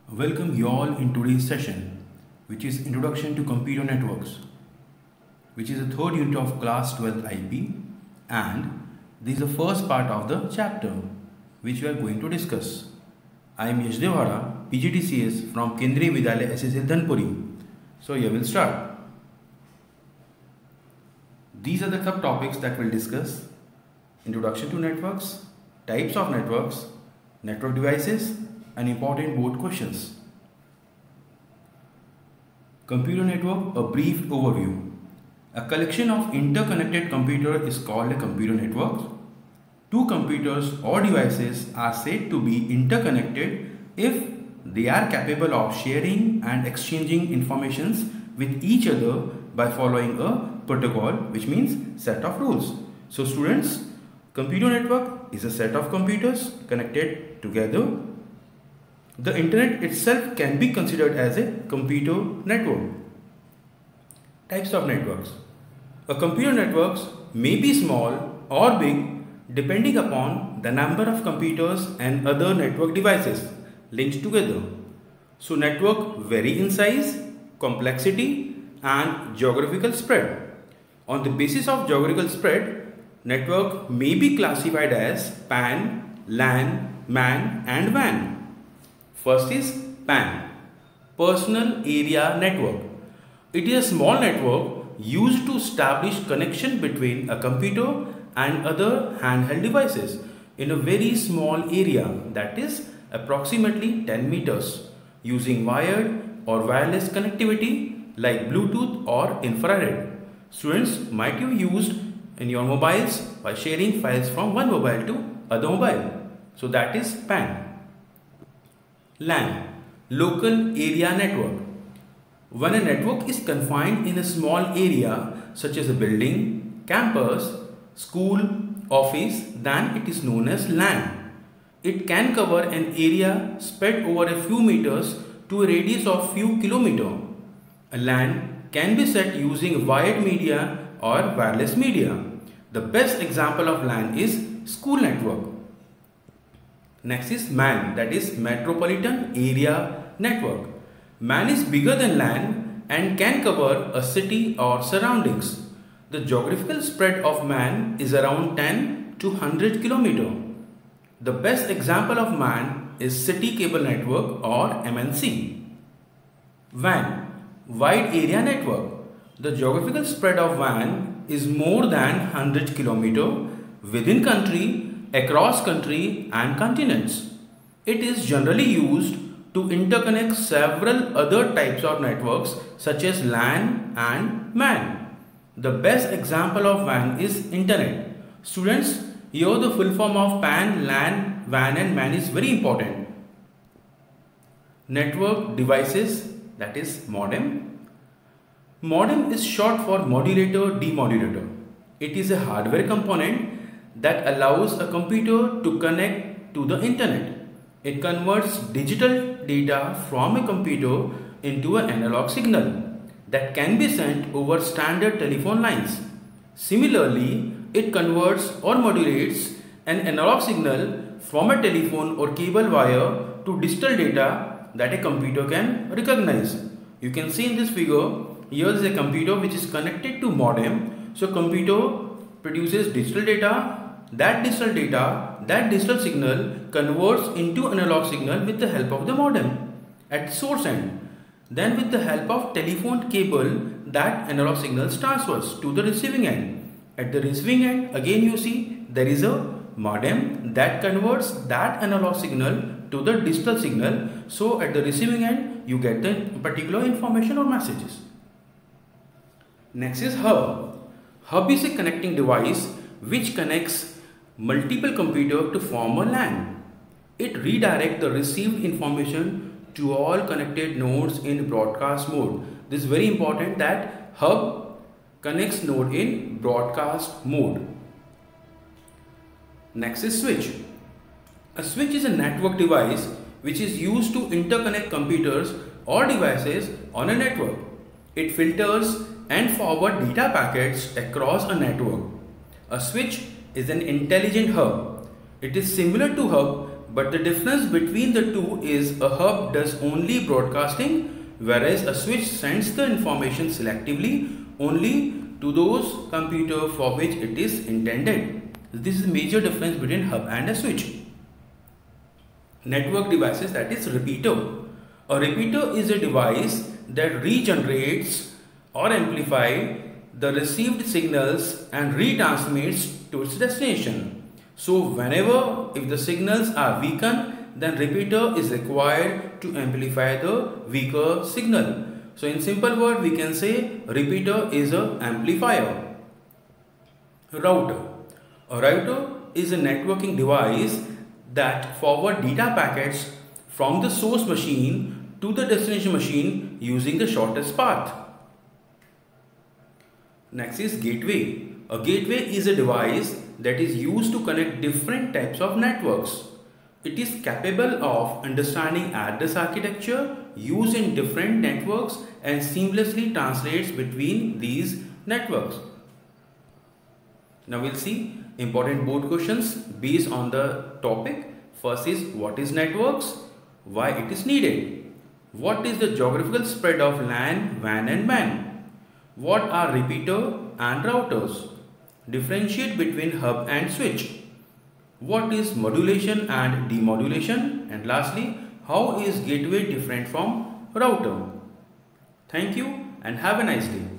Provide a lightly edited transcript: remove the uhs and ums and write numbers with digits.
Welcome you all in today's session, which is Introduction to Computer Networks, which is the third unit of class 12 IP, and this is the first part of the chapter which we are going to discuss. I am Yash Devara, PGDCS from Kendriya Vidyalaya SSL Dhanpuri. So here we'll start. These are the subtopics that we'll discuss: Introduction to Networks, Types of Networks, Network Devices, and important board questions. Computer network, a brief overview. A collection of interconnected computers is called a computer network. Two computers or devices are said to be interconnected if they are capable of sharing and exchanging informations with each other by following a protocol, which means set of rules. So students, computer network is a set of computers connected together. The internet itself can be considered as a computer network. Types of networks. A computer network may be small or big depending upon the number of computers and other network devices linked together. So network vary in size, complexity, and geographical spread. On the basis of geographical spread, network may be classified as PAN, LAN, MAN, and WAN. First is PAN, Personal Area Network. It is a small network used to establish connection between a computer and other handheld devices in a very small area, that is approximately 10 meters, using wired or wireless connectivity like Bluetooth or infrared. Students might have used in your mobiles by sharing files from one mobile to other mobile. So that is PAN. LAN, Local Area Network. When a network is confined in a small area such as a building, campus, school, office, then it is known as LAN. It can cover an area spread over a few meters to a radius of few kilometers. A LAN can be set using wired media or wireless media. The best example of LAN is school network. Next is MAN, that is Metropolitan Area Network. MAN is bigger than LAN and can cover a city or surroundings. The geographical spread of MAN is around 10 to 100 km. The best example of MAN is City Cable Network or MNC. WAN, Wide Area Network. The geographical spread of WAN is more than 100 km within country, across country and continents. It is generally used to interconnect several other types of networks such as LAN and MAN. The best example of WAN is Internet. Students, here the full form of PAN, LAN, WAN and MAN is very important. Network devices, that is modem. Modem is short for modulator demodulator. It is a hardware component that allows a computer to connect to the internet. It converts digital data from a computer into an analog signal that can be sent over standard telephone lines. Similarly, it converts or modulates an analog signal from a telephone or cable wire to digital data that a computer can recognize. You can see in this figure, here is a computer which is connected to modem. So computer produces digital data. That digital signal converts into analog signal with the help of the modem at source end. Then with the help of telephone cable, that analog signal transfers to the receiving end. At the receiving end, again you see there is a modem that converts that analog signal to the digital signal. So at the receiving end, you get the particular information or messages. Next is hub. Hub is a connecting device which connects multiple computers to form a LAN. It redirects the received information to all connected nodes in broadcast mode. This is very important that hub connects node in broadcast mode. Next is switch. A switch is a network device which is used to interconnect computers or devices on a network. It filters and forwards data packets across a network. A switch is an intelligent hub. It is similar to hub but the difference between the two is a hub does only broadcasting, whereas a switch sends the information selectively only to those computers for which it is intended. This is the major difference between hub and a switch. Network devices, that is repeater. A repeater is a device that regenerates or amplifies the received signals and retransmits to its destination. So whenever if the signals are weakened, then repeater is required to amplify the weaker signal. So in simple word, we can say repeater is an amplifier. Router. A router is a networking device that forward data packets from the source machine to the destination machine using the shortest path. Next is gateway. A gateway is a device that is used to connect different types of networks. It is capable of understanding address architecture used in different networks and seamlessly translates between these networks. Now we'll see important board questions based on the topic. First is, what is networks? Why it is needed? What is the geographical spread of LAN, WAN and MAN? What are repeater and routers? Differentiate between hub and switch. What is modulation and demodulation? And lastly, how is gateway different from router? Thank you and have a nice day.